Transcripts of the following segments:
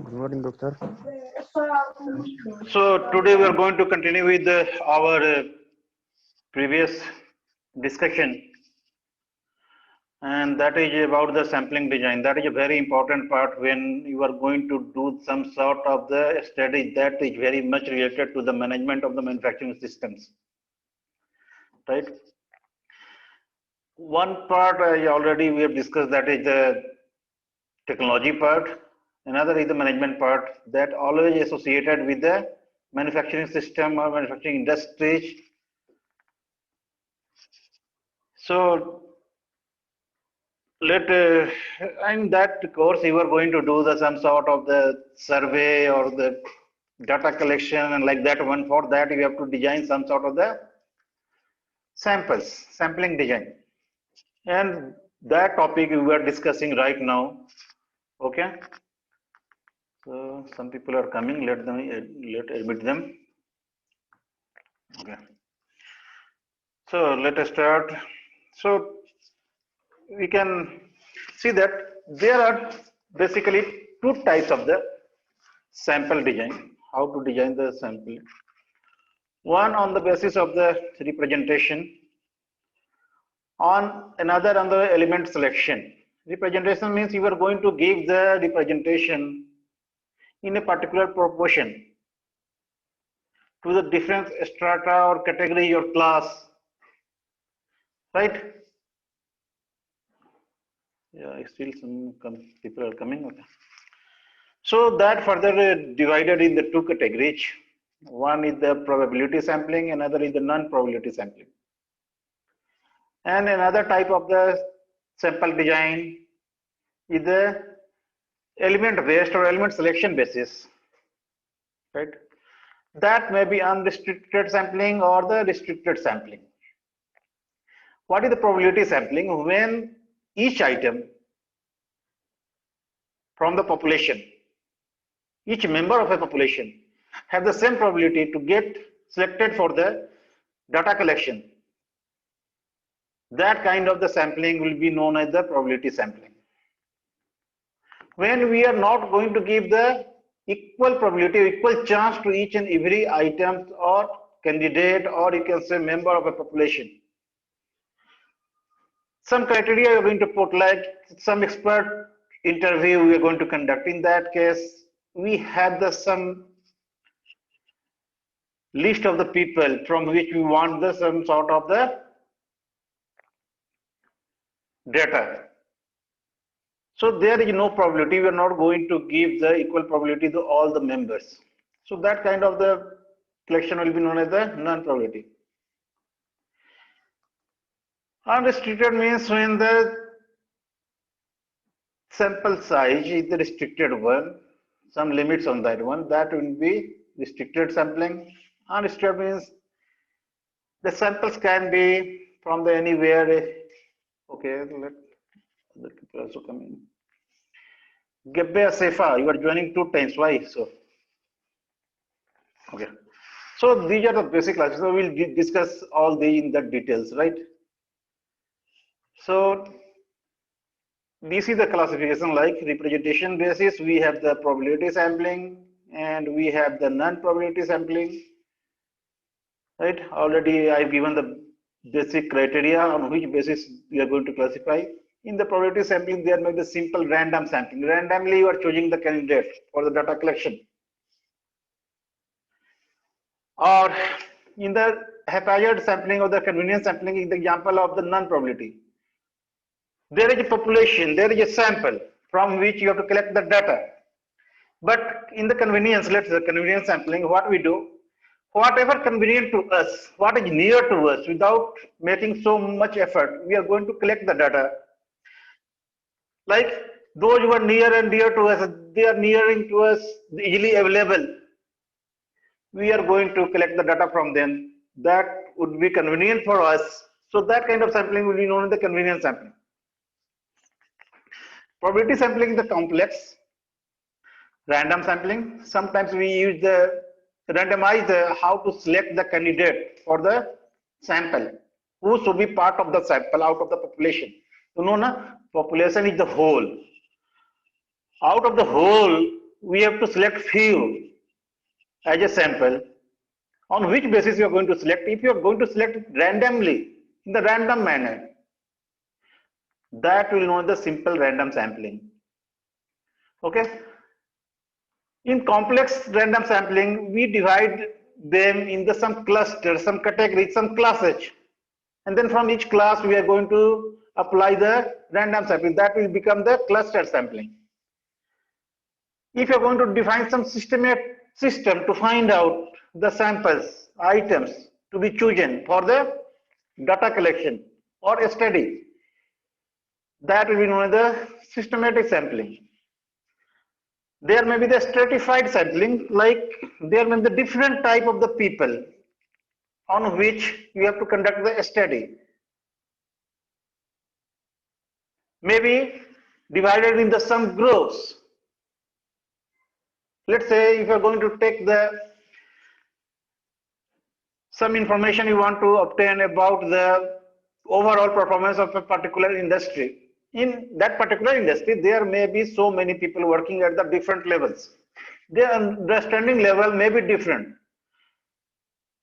Good morning, doctor. So today we are going to continue with our previous discussion, and that is about the sampling design. That is a very important part when you are going to do some sort of the study that is very much related to the management of the manufacturing systems, right? One part already we have discussed, that is the technology part. Another is the management part, that always associated with the manufacturing system or manufacturing industries. So in that course you are going to do some sort of the survey or the data collection, and like that one. For that you have to design some sort of the sampling design, and that topic we are discussing right now. Okay, so some people are coming, let admit them. Okay, so let us start. So we can see that there are basically two types of the sample design. How to design the sample? One on the basis of the representation, on another on the element selection. Representation means you are going to give the representation in a particular proportion to the different strata or category or class, right? Yeah, still some people are coming. Okay. So that further divided in the two categories. One is the probability sampling, another is the non-probability sampling. And another type of the sample design is the element based or element selection basis, right? That may be unrestricted sampling or the restricted sampling. What is the probability sampling? When each item from the population, each member of a population have the same probability to get selected for the data collection. That kind of the sampling will be known as the probability sampling. When we are not going to give the equal probability, equal chance to each and every item or candidate, or you can say member of a population. Some criteria you are going to put, like some expert interview we are going to conduct. In that case, we have some list of the people from which we want some sort of the data. So there is no probability. We are not going to give the equal probability to all the members. So that kind of the collection will be known as the non-probability. Unrestricted means when the sample size is the restricted one, some limits on that one, that will be restricted sampling. Unrestricted means the samples can be from the anywhere. Okay, let other people also come in. Gebbe Sefa, you are joining 2 times. Why so? Okay. So these are the basic classes. So we'll discuss all these in the details, right? So this is the classification, like representation basis. We have the probability sampling and we have the non-probability sampling, right? Already I've given the basic criteria on which basis we are going to classify. In the probability sampling, there may be simple random sampling. Randomly, you are choosing the candidate for the data collection. Or in the haphazard sampling or the convenience sampling is the example of the non-probability. There is a population, there is a sample from which you have to collect the data. But in the convenience, let's say convenience sampling, what we do, whatever convenient to us, what is near to us, without making so much effort, we are going to collect the data. Like those who are near and dear to us, they are nearing to us, easily available. We are going to collect the data from them. That would be convenient for us. So that kind of sampling will be known as the convenience sampling. Probability sampling is the complex. Random sampling, sometimes we use the randomize how to select the candidate for the sample, who should be part of the sample out of the population. You know, na, population is the whole. Out of the whole, we have to select few as a sample. On which basis you are going to select? If you are going to select randomly, in the random manner, that will know the simple random sampling. Okay. In complex random sampling, we divide them in the some clusters, some categories, some classes, and then from each class we are going to apply the random sampling. That will become the cluster sampling. If you are going to define some system to find out the samples, items to be chosen for the data collection or a study, that will be known as the systematic sampling. There may be the stratified sampling, like there may be the different type of the people on which you have to conduct the study. Maybe divided in the some groups. Let's say if you are going to take the some information you want to obtain about the overall performance of a particular industry. In that particular industry, there may be so many people working at the different levels. Their understanding level may be different.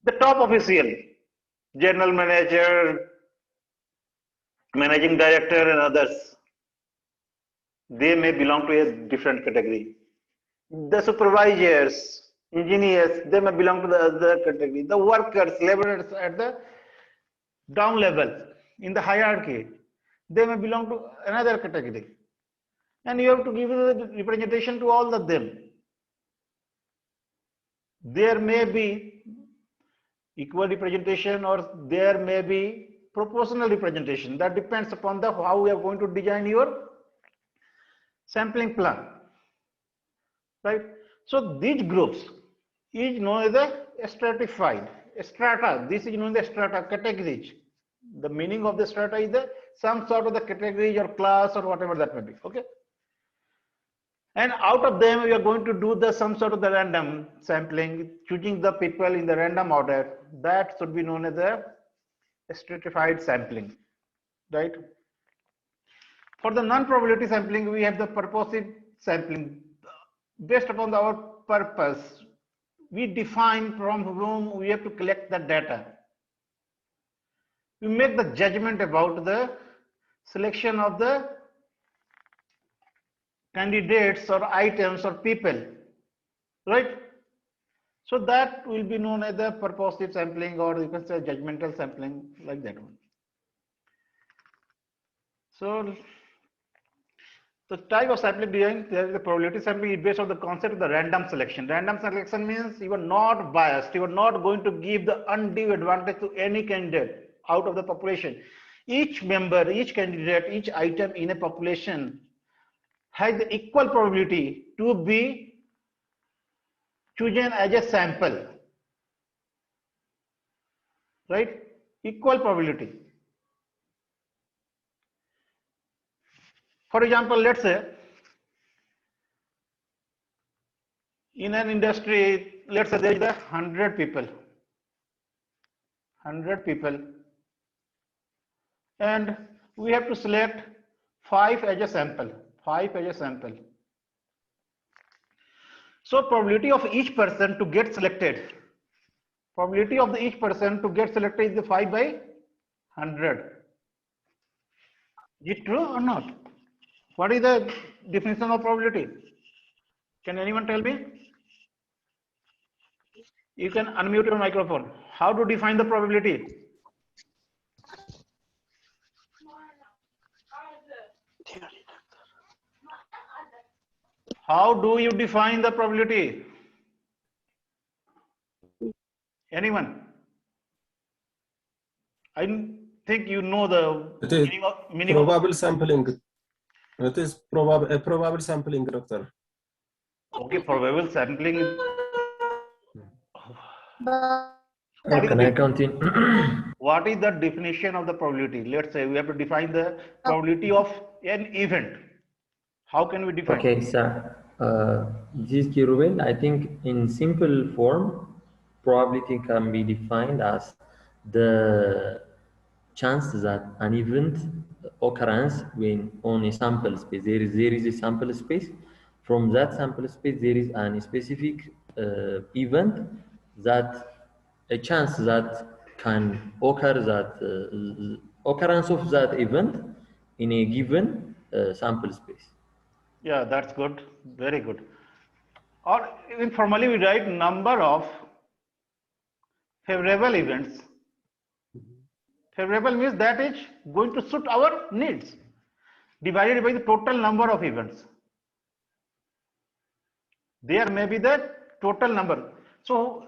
The top official, general manager, managing director and others, they may belong to a different category. The supervisors, engineers, they may belong to the other category. The workers, laborers at the down level in the hierarchy, they may belong to another category. And you have to give the representation to all of them. There may be equal representation or there may be proportional representation. That depends upon the how we are going to design your sampling plan. Right? So these groups is known as a stratified strata. This is known as strata categories. The meaning of the strata is the some sort of the categories or class or whatever that may be. Okay. And out of them, we are going to do the some sort of the random sampling, choosing the people in the random order. That should be known as a stratified sampling, right? For the non-probability sampling, we have the purposive sampling. Based upon our purpose, we define from whom we have to collect the data. We make the judgment about the selection of the candidates or items or people, right? So that will be known as the purposive sampling, or you can say judgmental sampling, like that one. So the type of sampling design, there is the probability sampling is based on the concept of the random selection. Random selection means you are not biased. You are not going to give the undue advantage to any candidate out of the population. Each member, each candidate, each item in a population has the equal probability to be chosen as a sample, right? Equal probability. For example, let's say in an industry, let's say there is 100 people, and we have to select 5 as a sample, So probability of each person to get selected, each person to get selected is the 5 by 100. Is it true or not? What is the definition of probability? Can anyone tell me? You can unmute your microphone. How to define the probability? How do you define the probability? Anyone? I think you know the meaning of probable sampling. It is a probable sampling, doctor. Okay, probable sampling. Can I continue? What is the definition of the probability? Let's say we have to define the probability of an event. How can we define? Okay, sir. This Kirubin, I think in simple form, probability can be defined as the chance that an event occurrence when on a sample space. There is a sample space from that sample space there is a specific event that a chance that can occur, that occurrence of that event in a given sample space. Yeah, that's good. Very good. Or informally, we write number of favorable events. Favorable means that is going to suit our needs, divided by the total number of events. There may be the total number. So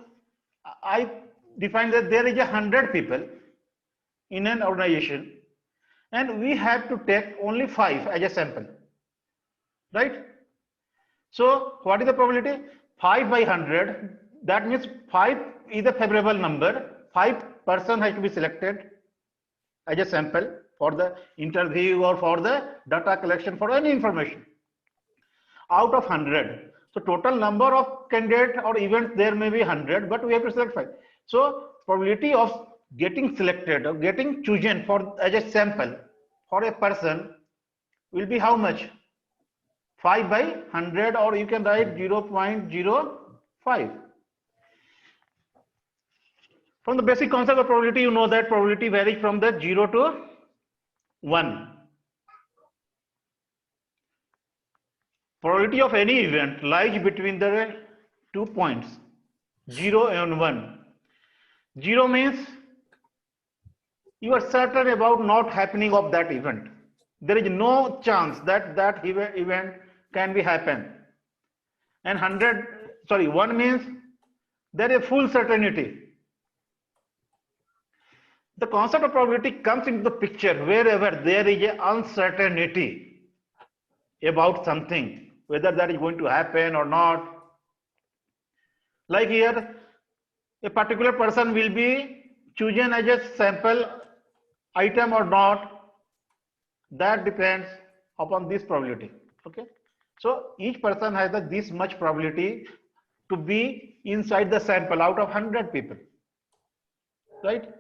I define that there is 100 people in an organization, and we have to take only 5 as a sample, right? So what is the probability? 5 by 100, that means 5 is a favorable number. 5% has to be selected as a sample for the interview or for the data collection for any information out of 100. So total number of candidate or events there may be 100, but we have to select 5. So probability of getting selected or getting chosen for as a sample for a person will be how much? 5 by 100, or you can write 0.05. From the basic concept of probability, you know that probability varies from the 0 to 1. Probability of any event lies between the 2 points, 0 and 1. 0 means you are certain about not happening of that event. There is no chance that that event can be happen. And 1 means there is full certainty. The concept of probability comes into the picture wherever there is an uncertainty about something, whether that is going to happen or not. Like here, a particular person will be chosen as a sample item or not. That depends upon this probability. Okay. So each person has this much probability to be inside the sample out of 100 people, right?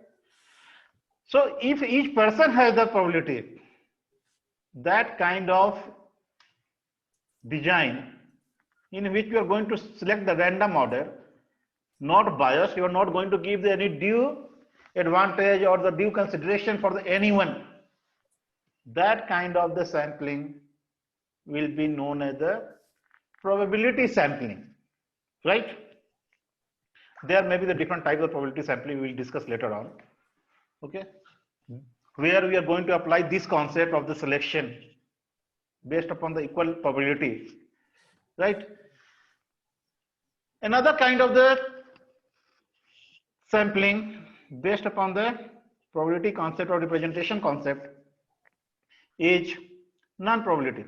So if each person has the probability, that kind of design in which you are going to select the random order, not biased, you are not going to give any due advantage or the due consideration for anyone. That kind of the sampling will be known as the probability sampling, right? There may be the different types of probability sampling we will discuss later on. Okay, where we are going to apply this concept of the selection based upon the equal probability, right? Another kind of the sampling based upon the probability concept or representation concept is non-probability.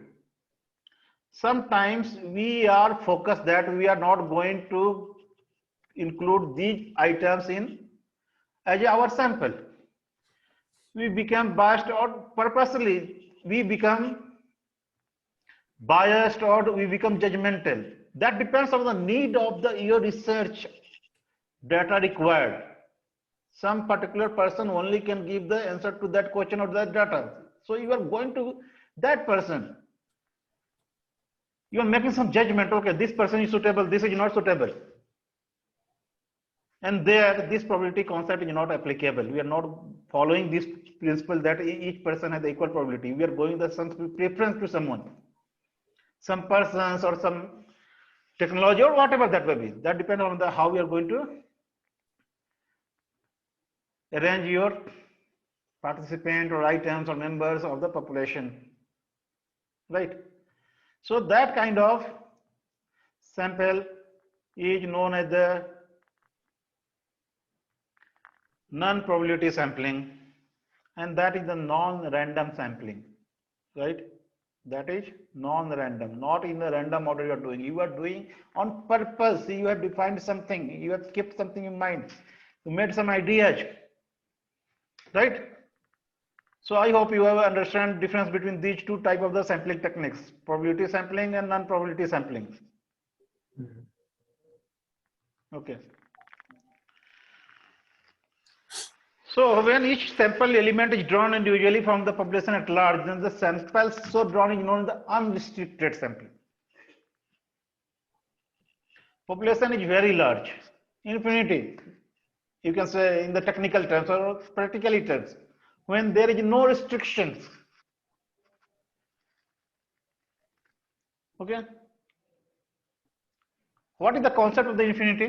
Sometimes we are focused that we are not going to include these items in as our sample. We become biased, or purposely we become biased, or we become judgmental. That depends on the need of your research data required. Some particular person only can give the answer to that question or that data. So you are going to that person. You are making some judgment. Okay, this person is suitable, this is not suitable. And there, this probability concept is not applicable. We are not following this principle that each person has the equal probability. We are going the some preference to someone, some persons or some technology or whatever that may be. That depends on the how we are going to arrange your participant or items or members of the population, right? So that kind of sample is known as the non-probability sampling, and that is the non-random sampling, right? That is non-random, not in the random order you are doing. You are doing on purpose. You have defined something. You have kept something in mind. You made some ideas, right? So I hope you have understand difference between these two type of the sampling techniques: probability sampling and non-probability sampling. Okay. So when each sample element is drawn individually from the population at large, then the sample so drawn is known as the unrestricted sampling. population is very large, infinity, you can say in the technical terms or practically terms, when there is no restrictions. Okay. What is the concept of the infinity?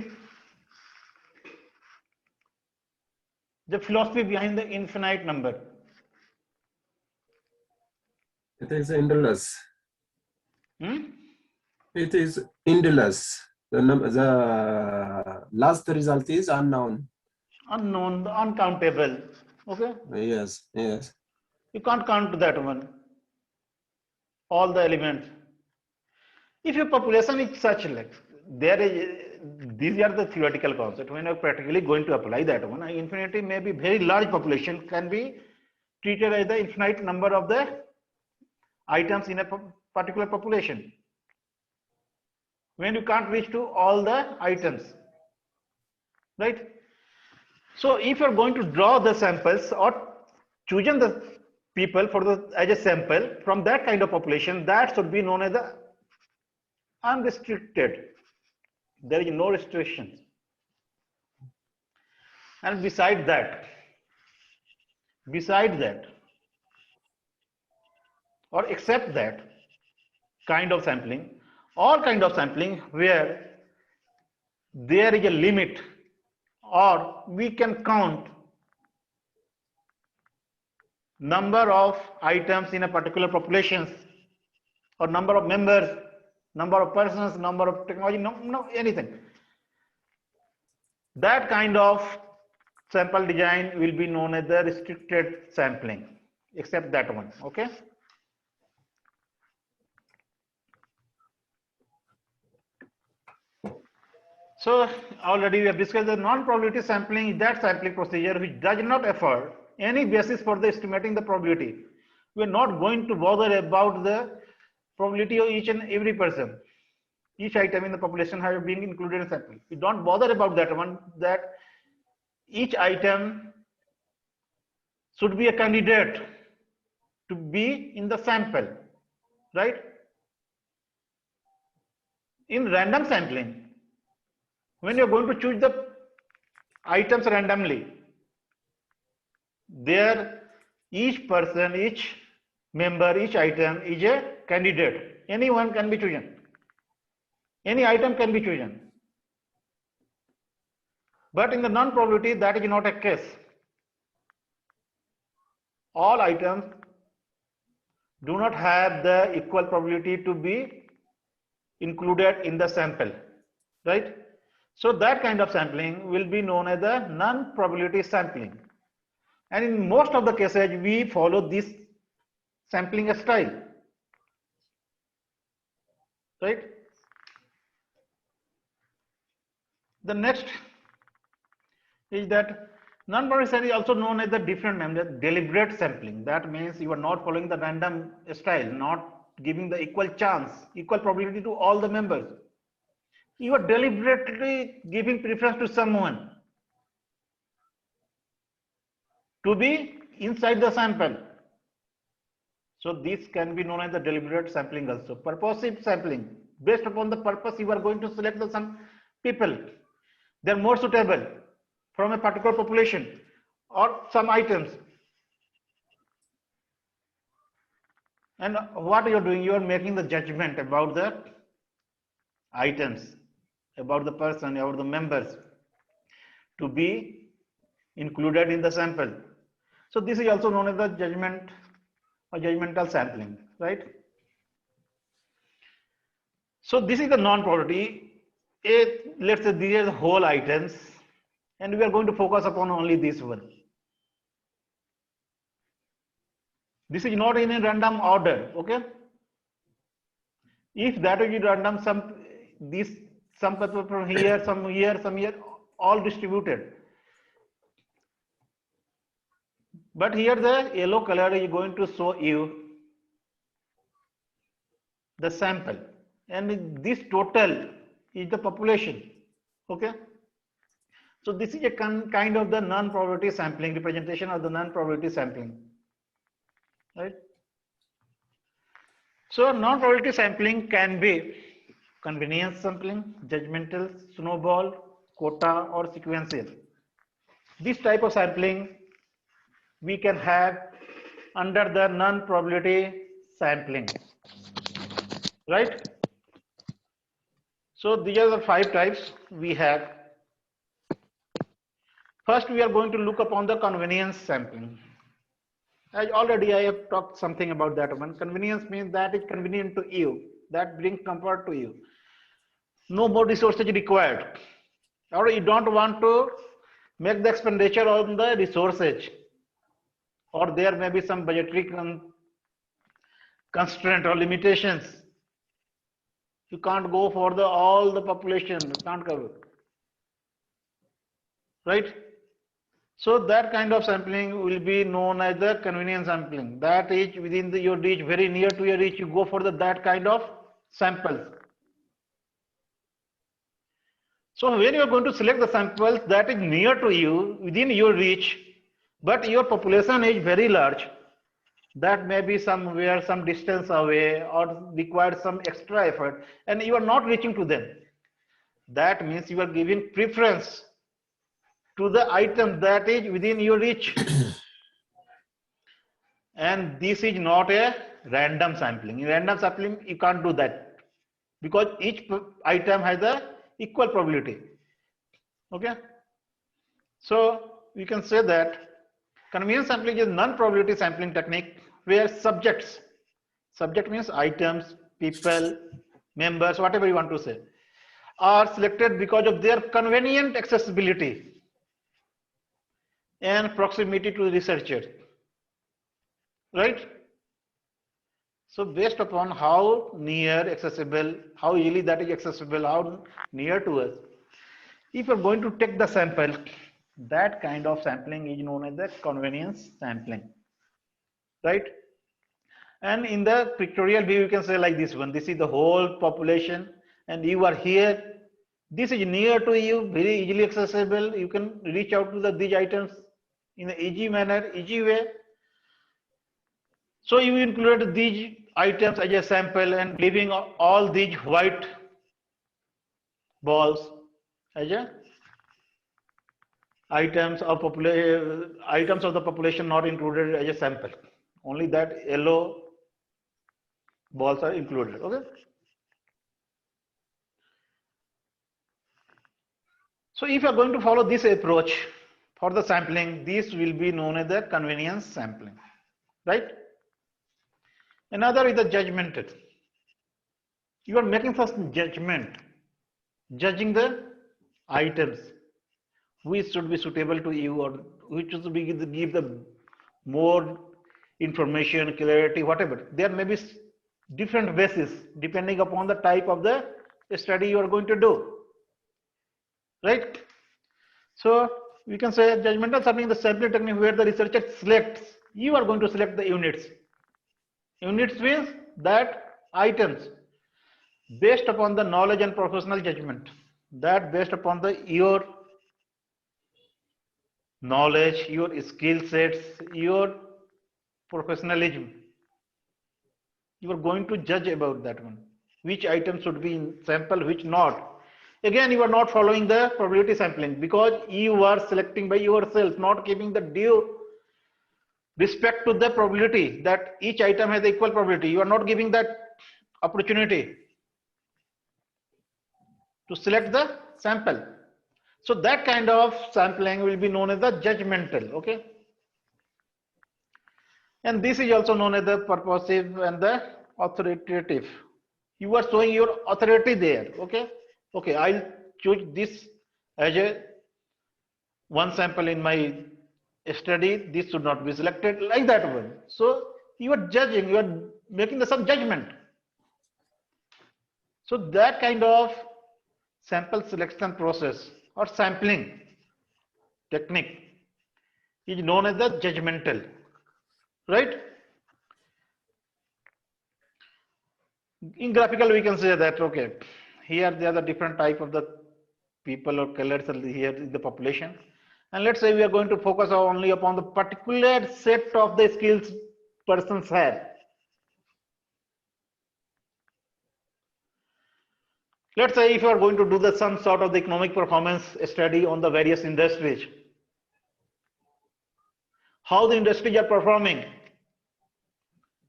The philosophy behind the infinite number. It is endless. Hmm? It is endless. The last result is unknown. Unknown, uncountable. Okay. Yes, yes. You can't count that one. All the elements. If your population is such like there is, these are the theoretical concepts. When you're practically going to apply that one, infinity may be very large population can be treated as the infinite number of the items in a particular population. When you can't reach to all the items, right? So if you're going to draw the samples or choosing the people for the as a sample from that kind of population, that should be known as the unrestricted. There is no restrictions. And beside that, or except that kind of sampling, all kind of sampling where there is a limit or we can count number of items in a particular population or number of members, number of persons, number of technology, no anything. That kind of sample design will be known as the restricted sampling, except that one. Okay. So already we have discussed the non-probability sampling is that sampling procedure which does not afford any basis for the estimating the probability. We are not going to bother about the probability of each and every person, each item in the population have been included in sample. We don't bother about that one, that each item should be a candidate to be in the sample, right? In random sampling, when you're going to choose the items randomly, there each person, each member, each item is a candidate. Anyone can be chosen. Any item can be chosen. But in the non-probability, that is not a case. All items do not have the equal probability to be included in the sample, right? So that kind of sampling will be known as the non-probability sampling. And in most of the cases, we follow this sampling style, right? The next is that non-probability sampling is also known as the different name, the deliberate sampling. That means you are not following the random style, not giving the equal chance, equal probability to all the members. You are deliberately giving preference to someone to be inside the sample. So this can be known as the deliberate sampling also. Purposive sampling, based upon the purpose you are going to select some people. They are more suitable from a particular population or some items. And what you are doing, you are making the judgment about the items, about the person, about the members to be included in the sample. So this is also known as the judgment or judgmental sampling, right? So this is the non-probability. Let's say these are the whole items, and we are going to focus upon only this one. This is not in a random order, okay? If that is random, some people from here, some here, all distributed. But here the yellow color is going to show you the sample, and this total is the population, okay? So this is a kind of the non-probability sampling, representation of the non-probability sampling, right? So non-probability sampling can be convenience sampling, judgmental, snowball, quota, or sequential. This type of sampling we can have under the non-probability sampling, right? So these are the 5 types we have. First, we are going to look upon the convenience sampling. As already I have talked something about that one. Convenience means that is convenient to you, that brings comfort to you. No more resources required, or you don't want to make the expenditure on the resources, or there may be some budgetary constraint or limitations. You can't go for all the population, you can't cover, right? So that kind of sampling will be known as the convenience sampling. That is within your reach, very near to your reach, you go for that kind of samples. So when you are going to select the samples that is near to you, within your reach, but your population is very large, that may be somewhere, some distance away, or requires some extra effort, and you are not reaching to them. That means you are giving preference to the item that is within your reach. And this is not a random sampling. In random sampling, you can't do that because each item has a equal probability. Okay. So we can say that convenience sampling is non-probability sampling technique where subject means items, people, members, whatever you want to say, are selected because of their convenient accessibility and proximity to the researcher, right? So based upon how near accessible, how easily that is accessible, how near to us, if you're going to take the sample, that kind of sampling is known as the convenience sampling, right? And in the pictorial view, you can say like this one, this is the whole population and you are here. This is near to you, very easily accessible. You can reach out to these items in an easy manner, easy way. So you include these items as a sample and leaving all these white balls as a items of the population not included as a sample. Only that yellow balls are included. Okay. So if you are going to follow this approach for the sampling, this will be known as the convenience sampling, right? Another is the judgmental. You are making first judgment, judging the items which should be suitable to you or which should be give the more information, clarity, whatever. There may be different bases depending upon the type of the study you are going to do, right? So we can say judgmental sampling is the sampling technique where the researcher selects, you are going to select the units. Units means that items based upon the knowledge and professional judgment, that based upon your knowledge, your skill sets, your professionalism, you are going to judge about that one, which item should be in sample, which not. Again, you are not following the probability sampling because you are selecting by yourself, not giving the due respect to the probability that each item has equal probability. You are not giving that opportunity to select the sample. So that kind of sampling will be known as the judgmental. Okay. And this is also known as the purposive and the authoritative. You are showing your authority there. Okay. Okay, I'll choose this as a one sample in my study. This should not be selected, like that one. So you are judging, you are making some judgment. So that kind of sample selection process or sampling technique is known as the judgmental, right? In graphical, we can say that, okay, here there are the different type of the people or colors here in the population. And let's say we are going to focus only upon the particular set of the skills persons have. Let's say if you are going to do some sort of the economic performance study on the various industries, how the industries are performing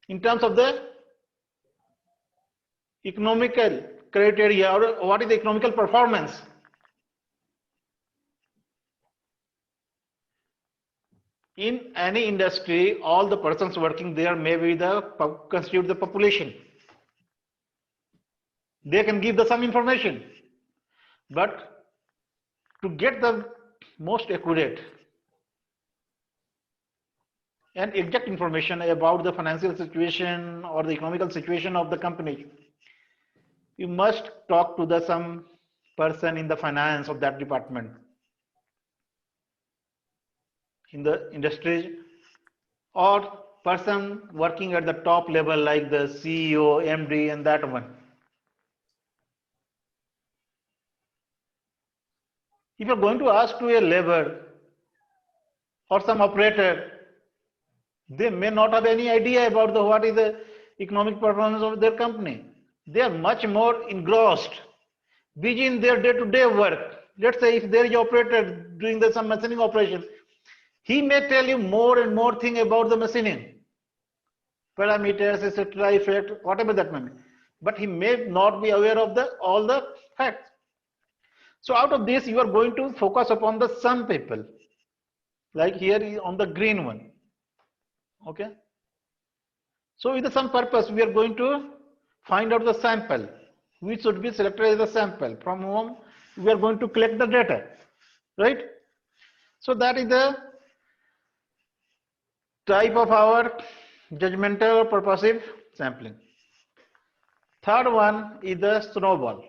in terms of the economical criteria, or what is the economical performance. In any industry, all the persons working there may be constitute the population. They can give some information, but to get the most accurate and exact information about the financial situation or the economical situation of the company, you must talk to some person in the finance of that department, in the industry, or person working at the top level like the CEO, MD, and that one. If you're going to ask to a labor or some operator, they may not have any idea about what is the economic performance of their company. They are much more engrossed, busy in their day-to-day work. Let's say if there is an operator doing some machining operation, he may tell you more and more things about the machining, parameters, etc., effect, whatever that may be. But he may not be aware of all the facts. So out of this, you are going to focus upon some people, like here on the green one. Okay. So with some purpose, we are going to find out the sample, which should be selected as a sample from whom we are going to collect the data, right? So that is the type of our judgmental or purposive sampling. Third one is the snowball.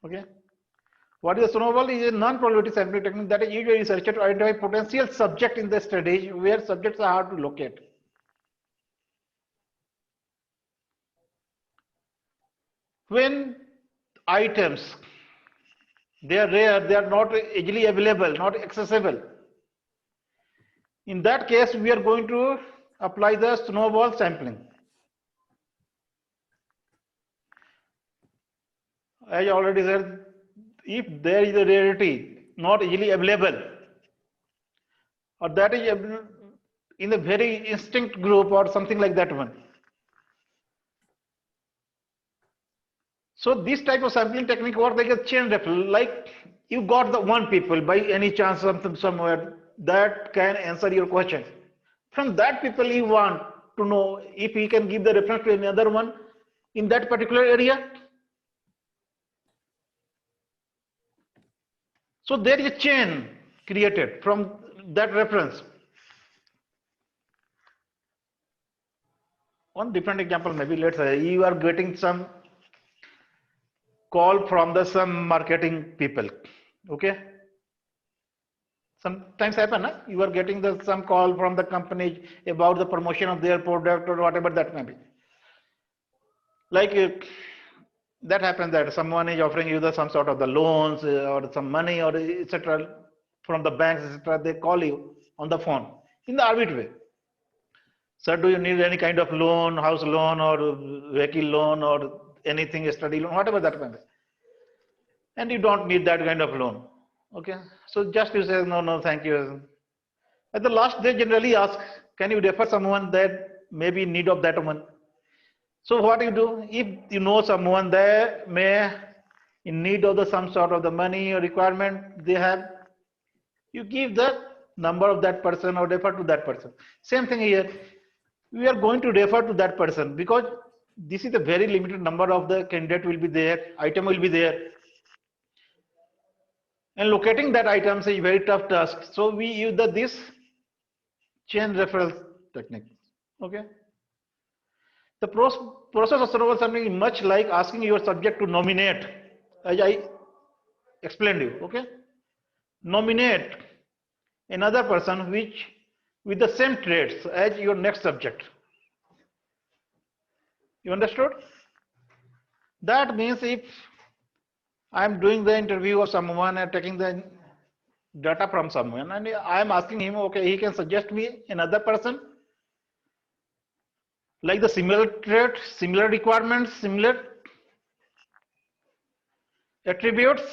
Okay. What is a snowball? Is a non-probability sampling technique that is used by researchers to identify potential subjects in the study where subjects are hard to locate. When items, they are rare, they are not easily available, not accessible. In that case, we are going to apply the snowball sampling. As I already said, if there is a rarity not easily available, or that is in a very instinct group or something like that one. So this type of sampling technique works like a chain referral, like you got the one people by any chance somewhere that can answer your question. From that people you want to know if he can give the reference to another one in that particular area. So there is a chain created from that reference. One different example, maybe let's say you are getting some call from some marketing people. Okay. Sometimes happen, huh? You are getting some call from the company about the promotion of their product or whatever that may be. Like that happens that someone is offering you some sort of the loans or some money or etc. from the banks, etc. They call you on the phone in the arbitrary way. Sir, do you need any kind of loan, house loan or vehicle loan or anything, study loan, whatever that may be. And you don't need that kind of loan. Okay. So just you say, no, thank you. At the last, they generally ask, can you refer someone that may be in need of that one? So what do you do? If you know someone that may in need of some sort of the money or requirement they have, you give the number of that person or refer to that person. Same thing here. We are going to refer to that person because this is a very limited number of the candidate will be there, item will be there. And locating that items is a very tough task. So we use this chain referral technique. Okay. The process of snowball sampling is much like asking your subject to nominate, as I explained to you. Okay. Nominate another person with the same traits as your next subject. You understood? That means if I am doing the interview of someone and taking the data from someone and I am asking him, okay, he can suggest me another person like the similar trait, similar requirements, similar attributes,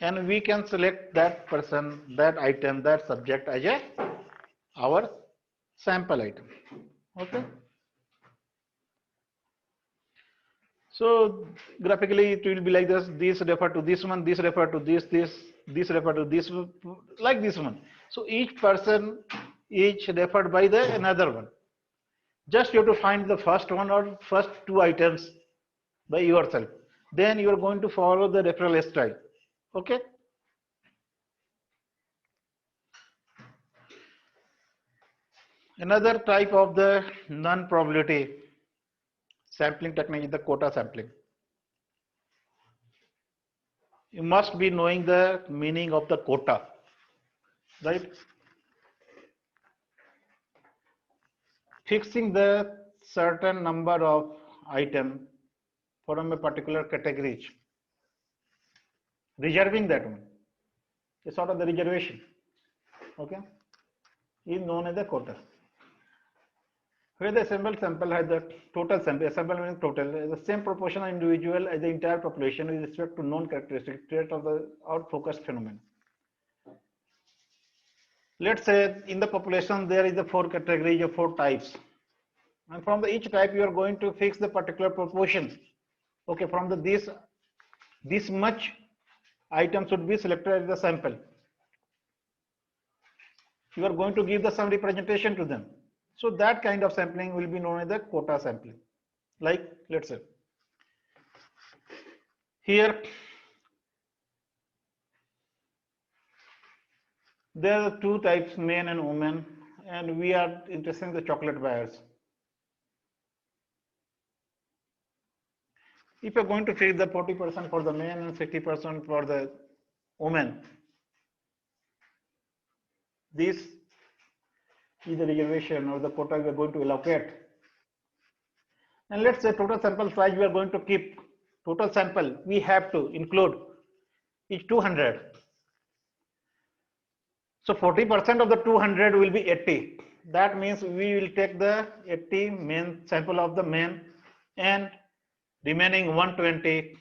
and we can select that person, that item, that subject as our sample item. Okay. So graphically it will be like this. This refer to this one, this refer to this refer to this, like this one. So each person each referred by the another one. Just you have to find the first one or first two items by yourself. Then you are going to follow the referral style. Okay. Another type of the non-probability sampling technique is the quota sampling. You must be knowing the meaning of the quota, right? Fixing the certain number of item from a particular category, reserving that one is sort of the reservation, okay, is known as the quota. Where the sample has the total sample, sample means total, the same proportion of individual as the entire population with respect to known characteristic trait of the out-focused phenomenon. Let's say in the population there is the 4 categories or 4 types, and from each type you are going to fix the particular proportion. Okay, from this much item should be selected as the sample. You are going to give some representation to them. So that kind of sampling will be known as the quota sampling. Like, let's say, here there are 2 types, men and women, and we are interested in the chocolate buyers. If you're going to fix the 40% for the men and 60% for the women, this is the reservation or the quota we are going to allocate. And let's say total sample size we are going to keep, total sample we have to include is 200. So 40% of the 200 will be 80. That means we will take the 80 men sample of the men and remaining 120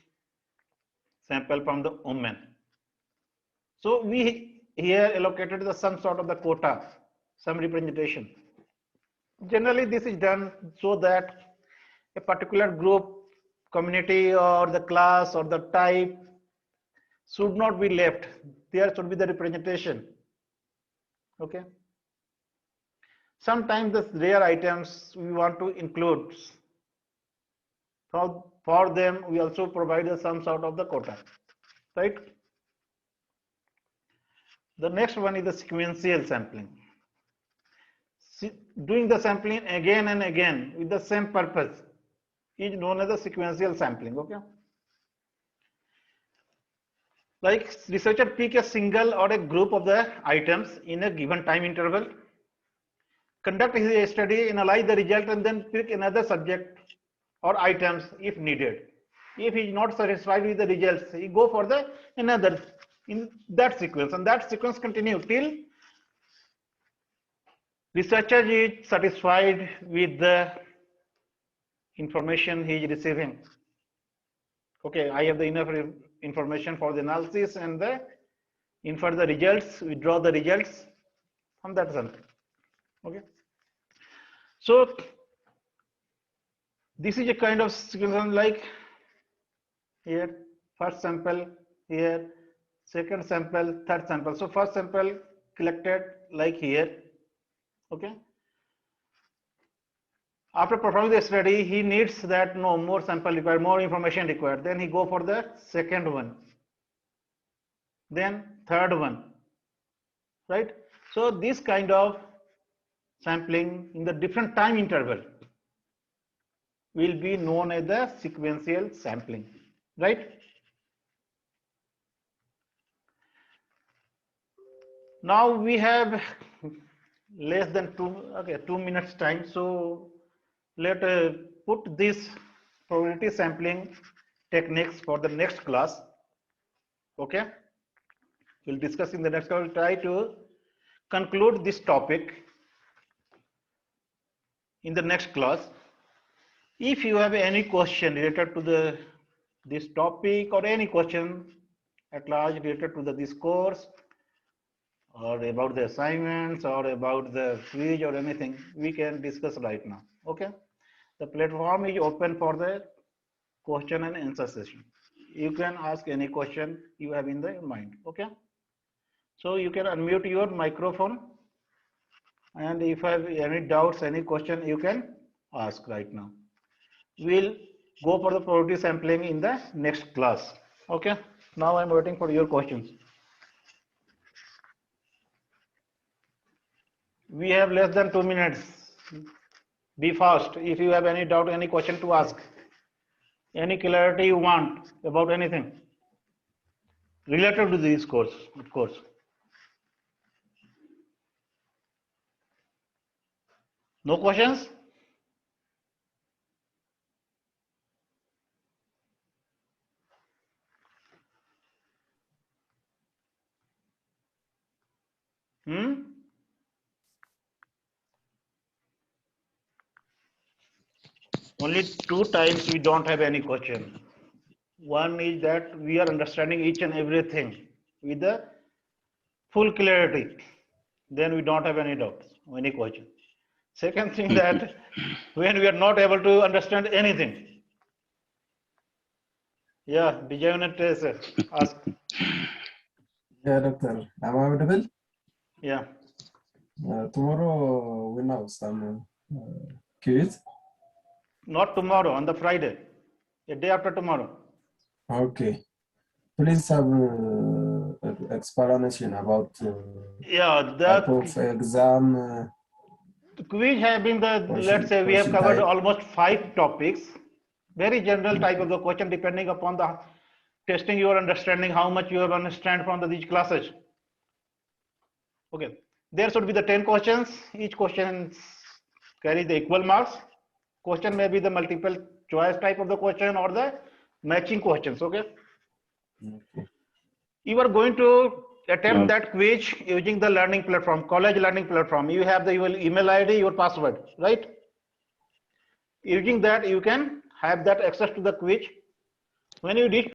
sample from the women. So we here allocated some sort of the quota, some representation. Generally this is done so that a particular group, community or the class or the type should not be left. There should be the representation. Okay. Sometimes the rare items we want to include. For them, we also provide some sort of the quota, right? The next one is the sequential sampling. Doing the sampling again and again with the same purpose is known as the sequential sampling. Okay. Like researcher pick a single or a group of the items in a given time interval, conduct his study, analyze the result, and then pick another subject or items if needed. If he is not satisfied with the results, he go for the another in that sequence, and that sequence continue till researcher is satisfied with the information he is receiving. Okay, I have the enough information for the analysis and the infer the results, we draw the results from that sample. Okay, so this is a kind of sequence like here first sample, here second sample, third sample. So first sample collected like here. Okay, after performing the study he needs that no more sample required, more information required, then he go for the second one, then third one, right? So this kind of sampling in the different time interval will be known as the sequential sampling, right? Now we have less than 2 minutes time, so let put this probability sampling techniques for the next class. Okay, we'll discuss in the next class. We'll try to conclude this topic in the next class. If you have any question related to the this topic or any question at large related to this course or about the assignments or about the quiz or anything, we can discuss right now. Okay. The platform is open for the question and answer session. You can ask any question you have in the mind. Okay. So you can unmute your microphone, and if you have any doubts, any question, you can ask right now. We'll go for the probability sampling in the next class. Okay. Now I'm waiting for your questions. We have less than 2 minutes. Be fast. If you have any doubt, any question to ask, any clarity you want about anything related to this course, of course. No questions? Only 2 times we don't have any question. One is that we are understanding each and everything with the full clarity. Then we don't have any doubts, any question. Second thing that when we are not able to understand anything. Yeah, Bijayanan ask. Yeah, doctor. Am I audible? Yeah. Tomorrow we know some quiz. Not tomorrow, on the Friday, a day after tomorrow. Okay. Please have explanation about Yeah, type the of exam. quiz have been the, let's say we have covered almost 5 topics. Very general type of the question depending upon the testing your understanding, how much you have understand from these classes. Okay. There should be the 10 questions. Each question carries the equal marks. Question may be the multiple choice type of the question or the matching questions. Okay. You are going to attempt that quiz using the learning platform, college learning platform. You have the your email ID, your password, right? Using that, you can have that access to the quiz. When you reach